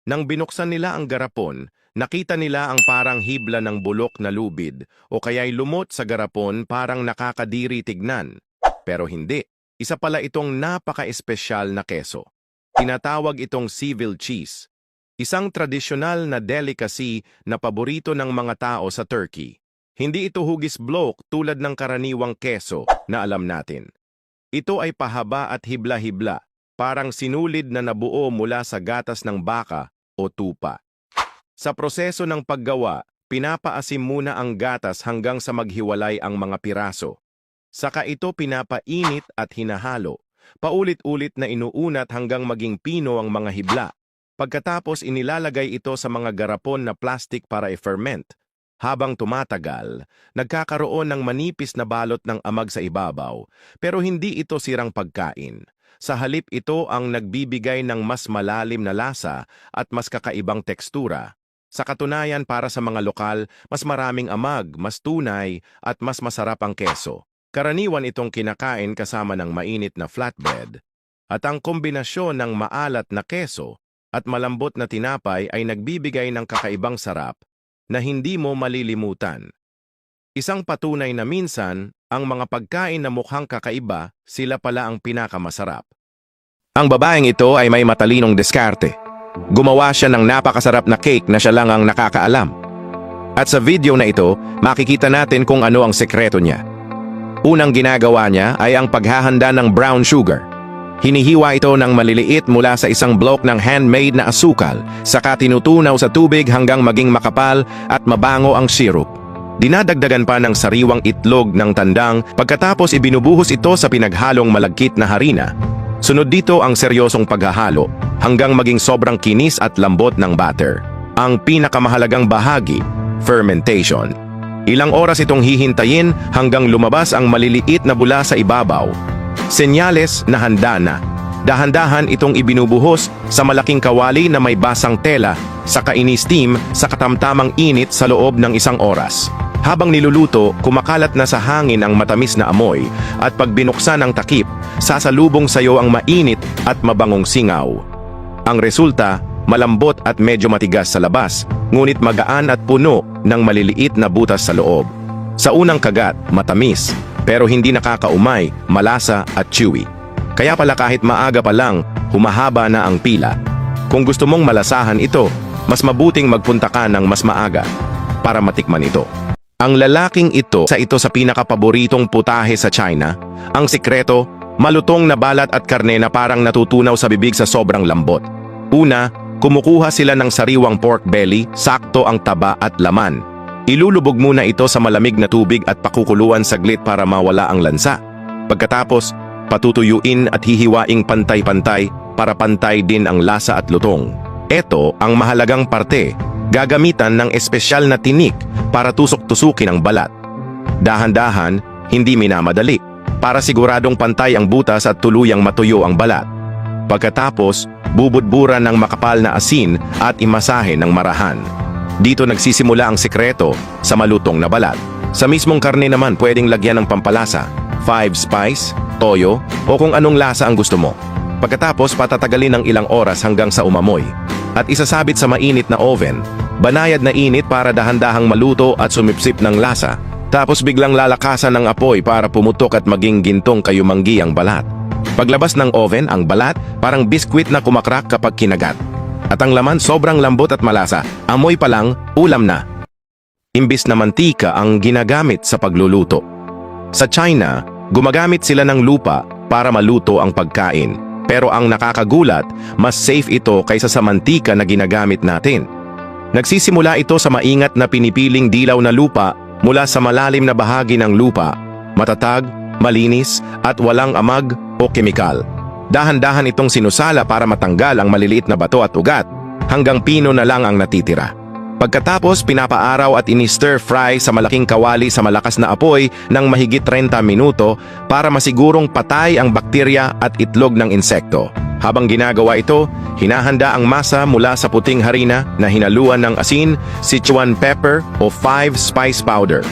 Nang binuksan nila ang garapon, nakita nila ang parang hibla ng bulok na lubid o kaya'y lumot sa garapon parang nakakadiri tignan. Pero hindi, isa pala itong napaka-espesyal na keso. Tinatawag itong Seville cheese, isang tradisyonal na delicacy na paborito ng mga tao sa Turkey. Hindi ito hugis blok tulad ng karaniwang keso na alam natin. Ito ay pahaba at hibla-hibla, parang sinulid na nabuo mula sa gatas ng baka o tupa. Sa proseso ng paggawa, pinapaasim muna ang gatas hanggang sa maghiwalay ang mga piraso. Saka ito pinapainit at hinahalo. Paulit-ulit na inuunat hanggang maging pino ang mga hibla. Pagkatapos inilalagay ito sa mga garapon na plastic para i-ferment. Habang tumatagal, nagkakaroon ng manipis na balot ng amag sa ibabaw, pero hindi ito sirang pagkain. Sa halip ito ang nagbibigay ng mas malalim na lasa at mas kakaibang tekstura. Sa katunayan para sa mga lokal, mas maraming amag, mas tunay at mas masarap ang keso. Karaniwan itong kinakain kasama ng mainit na flatbread. At ang kombinasyon ng maalat na keso at malambot na tinapay ay nagbibigay ng kakaibang sarap na hindi mo malilimutan. Isang patunay na minsan, ang mga pagkain na mukhang kakaiba, sila pala ang pinakamasarap. Ang babaeng ito ay may matalinong diskarte. Gumawa siya ng napakasarap na cake na siya lang ang nakakaalam. At sa video na ito, makikita natin kung ano ang sekreto niya. Unang ginagawa niya ay ang paghahanda ng brown sugar. Hinihiwa ito ng maliliit mula sa isang block ng handmade na asukal, saka tinutunaw sa tubig hanggang maging makapal at mabango ang syrup. Dinadagdagan pa ng sariwang itlog ng tandang pagkatapos ibinubuhos ito sa pinaghalong malagkit na harina. Sunod dito ang seryosong paghahalo hanggang maging sobrang kinis at lambot ng batter. Ang pinakamahalagang bahagi, fermentation. Ilang oras itong hihintayin hanggang lumabas ang maliliit na bula sa ibabaw. Senyales na handa na. Dahan-dahan itong ibinubuhos sa malaking kawali na may basang tela saka ini-steam sa katamtamang init sa loob ng isang oras. Habang niluluto, kumakalat na sa hangin ang matamis na amoy at pag binuksan ang takip, sasalubong sa iyo ang mainit at mabangong singaw. Ang resulta, malambot at medyo matigas sa labas, ngunit magaan at puno ng maliliit na butas sa loob. Sa unang kagat, matamis, pero hindi nakakaumay, malasa at chewy. Kaya pala kahit maaga pa lang, humahaba na ang pila. Kung gusto mong malasahan ito, mas mabuting magpunta ka ng mas maaga para matikman ito. Ang lalaking ito sa pinakapaboritong putahe sa China. Ang sikreto, malutong na balat at karne na parang natutunaw sa bibig sa sobrang lambot. Una, kumukuha sila ng sariwang pork belly, sakto ang taba at laman. Ilulubog muna ito sa malamig na tubig at pakukuluan saglit para mawala ang lansa. Pagkatapos, patutuyuin at hihiwaing pantay-pantay para pantay din ang lasa at lutong. Ito ang mahalagang parte. Gagamitan ng espesyal na tinik para tusok-tusukin ang balat. Dahan-dahan, hindi minamadali, para siguradong pantay ang butas at tuluyang matuyo ang balat. Pagkatapos, bubudburan ng makapal na asin at imasahe ng marahan. Dito nagsisimula ang sekreto sa malutong na balat. Sa mismong karne naman pwedeng lagyan ng pampalasa, 5 spice, toyo, o kung anong lasa ang gusto mo. Pagkatapos patatagalin ng ilang oras hanggang sa umamoy. At isasabit sa mainit na oven, banayad na init para dahan-dahang maluto at sumipsip ng lasa. Tapos biglang lalakasan ng apoy para pumutok at maging gintong kayumanggi ang balat. Paglabas ng oven, ang balat parang biskwit na kumakrak kapag kinagat. At ang laman sobrang lambot at malasa, amoy pa lang, ulam na. Imbis na mantika ang ginagamit sa pagluluto. Sa China, gumagamit sila ng lupa para maluto ang pagkain. Pero ang nakakagulat, mas safe ito kaysa sa mantika na ginagamit natin. Nagsisimula ito sa maingat na pinipiling dilaw na lupa mula sa malalim na bahagi ng lupa, matatag, malinis at walang amag o kemikal. Dahan-dahan itong sinusala para matanggal ang maliliit na bato at ugat hanggang pino na lang ang natitira. Pagkatapos pinapaaraw at ini-stir fry sa malaking kawali sa malakas na apoy ng mahigit 30 minuto para masigurong patay ang bakterya at itlog ng insekto. Habang ginagawa ito, hinahanda ang masa mula sa puting harina na hinaluan ng asin, Sichuan pepper o 5 spice powder.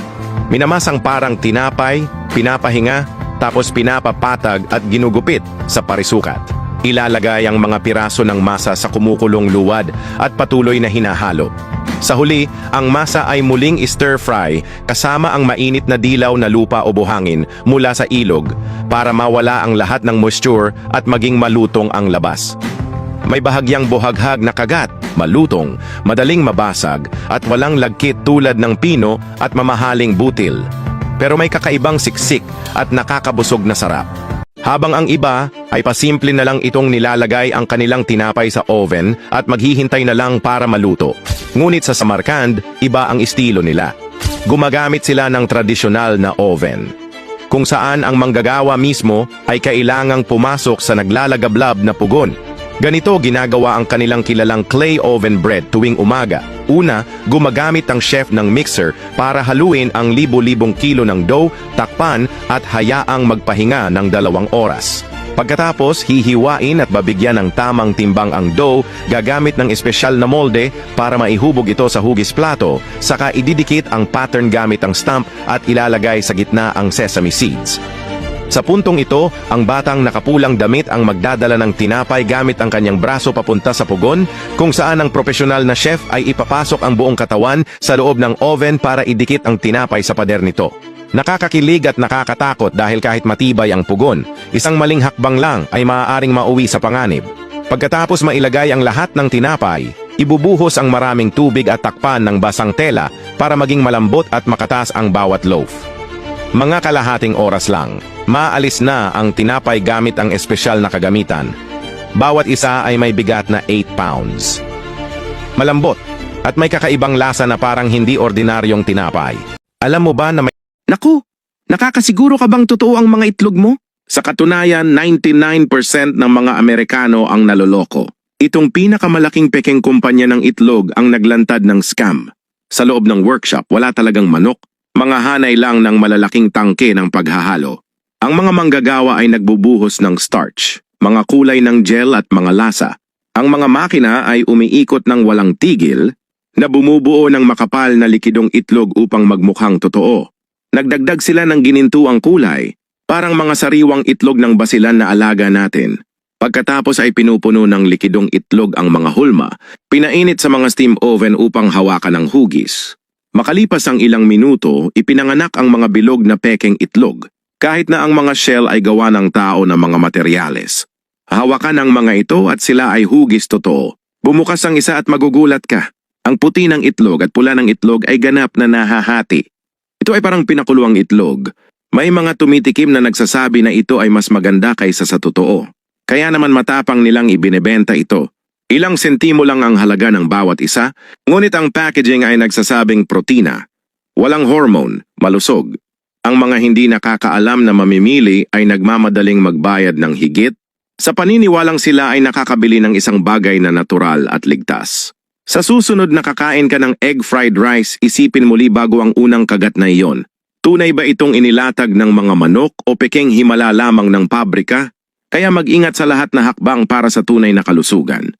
Minamasang parang tinapay, pinapahinga, tapos pinapapatag at ginugupit sa parisukat. Ilalagay ang mga piraso ng masa sa kumukulong luwad at patuloy na hinahalo. Sa huli, ang masa ay muling stir-fry kasama ang mainit na dilaw na lupa o buhangin mula sa ilog para mawala ang lahat ng moisture at maging malutong ang labas. May bahagyang buhaghag na kagat, malutong, madaling mabasag at walang lagkit tulad ng pino at mamahaling butil. Pero may kakaibang siksik at nakakabusog na sarap. Habang ang iba ay pasimple na lang itong nilalagay ang kanilang tinapay sa oven at maghihintay na lang para maluto. Ngunit sa Samarkand, iba ang estilo nila. Gumagamit sila ng tradisyonal na oven, kung saan ang manggagawa mismo ay kailangang pumasok sa naglalagablab na pugon. Ganito ginagawa ang kanilang kilalang clay oven bread tuwing umaga. Una, gumagamit ang chef ng mixer para haluin ang libo-libong kilo ng dough, takpan at hayaang magpahinga ng 2 oras. Pagkatapos, hihiwain at babigyan ng tamang timbang ang dough gagamit ng espesyal na molde para maihubog ito sa hugis plato, saka ididikit ang pattern gamit ang stamp at ilalagay sa gitna ang sesame seeds. Sa puntong ito, ang batang nakapulang damit ang magdadala ng tinapay gamit ang kanyang braso papunta sa pugon, kung saan ang profesional na chef ay ipapasok ang buong katawan sa loob ng oven para idikit ang tinapay sa pader nito. Nakakakilig at nakakatakot dahil kahit matibay ang pugon, isang maling hakbang lang ay maaaring mauwi sa panganib. Pagkatapos mailagay ang lahat ng tinapay, ibubuhos ang maraming tubig at takpan ng basang tela para maging malambot at makatas ang bawat loaf. Mga kalahating oras lang, maalis na ang tinapay gamit ang espesyal na kagamitan. Bawat isa ay may bigat na 8 pounds. Malambot at may kakaibang lasa na parang hindi ordinaryong tinapay. Alam mo ba na may... Naku, nakakasiguro ka bang totoo ang mga itlog mo? Sa katunayan, 99% ng mga Amerikano ang naloloko. Itong pinakamalaking pekeng kumpanya ng itlog ang naglantad ng scam. Sa loob ng workshop, wala talagang manok. Mga hanay lang ng malalaking tangke ng paghahalo. Ang mga manggagawa ay nagbubuhos ng starch, mga kulay ng gel at mga lasa. Ang mga makina ay umiikot ng walang tigil na bumubuo ng makapal na likidong itlog upang magmukhang totoo. Nagdagdag sila ng ginintuang kulay, parang mga sariwang itlog ng basilan na alaga natin. Pagkatapos ay pinupuno ng likidong itlog ang mga hulma, pinainit sa mga steam oven upang hawakan ng hugis. Makalipas ang ilang minuto, ipinanganak ang mga bilog na pekeng itlog, kahit na ang mga shell ay gawa ng tao na mga materyales. Hawakan ang mga ito at sila ay hugis totoo. Bumukas ang isa at magugulat ka. Ang puti ng itlog at pula ng itlog ay ganap na nahahati. Ito ay parang pinakuluang itlog. May mga tumitikim na nagsasabi na ito ay mas maganda kaysa sa totoo. Kaya naman matapang nilang ibinebenta ito. Ilang sentimo lang ang halaga ng bawat isa, ngunit ang packaging ay nagsasabing protina. Walang hormone, malusog. Ang mga hindi nakakaalam na mamimili ay nagmamadaling magbayad ng higit, sa paniniwalang sila ay nakakabili ng isang bagay na natural at ligtas. Sa susunod na kakain ka ng egg fried rice, isipin muli bago ang unang kagat na iyon. Tunay ba itong inilatag ng mga manok o pekeng himala lamang ng pabrika? Kaya mag-ingat sa lahat na hakbang para sa tunay na kalusugan.